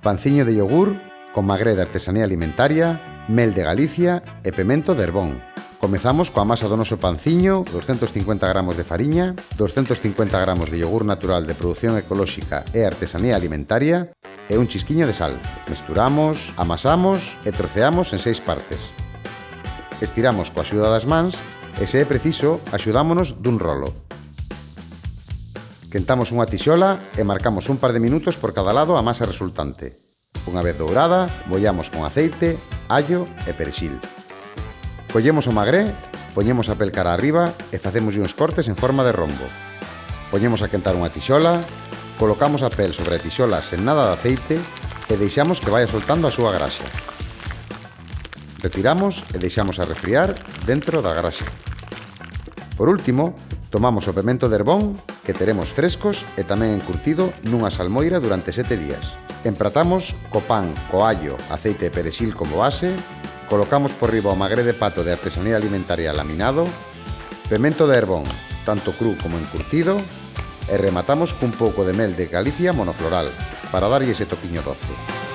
panciño de yogur con magré de artesanía alimentaria, mel de Galicia e pemento de Herbón. Comezamos coa masa do noso panciño, 250 gramos de fariña, 250 gramos de yogur natural de produción ecolóxica e artesanía alimentaria e un chisquiño de sal. Mesturamos, amasamos e troceamos en 6 partes. Estiramos coa axuda das mans e, se é preciso, axudámonos dun rolo. Quentamos unha tixola e marcamos un par de minutos por cada lado a masa resultante. Unha vez dourada, bollamos con aceite, allo e perexil. Collemos o magré, poñemos a pel cara arriba e facemos uns cortes en forma de rombo. Poñemos a quentar unha tixola, colocamos a pel sobre a tixola sen nada de aceite e deixamos que vaya soltando a súa graxa. Retiramos e deixamos a refriar dentro da graxa. Por último, tomamos o pemento de Herbón, que teremos frescos e tamén encurtido nunha salmoira durante 7 días. Empratamos co pan, co allo, aceite e perexil como base, colocamos por riba o magré de pato de artesanía alimentaria laminado, pemento de Herbón, tanto cru como encurtido, e rematamos cun pouco de mel de Galicia monofloral, para darlle ese toquiño doce.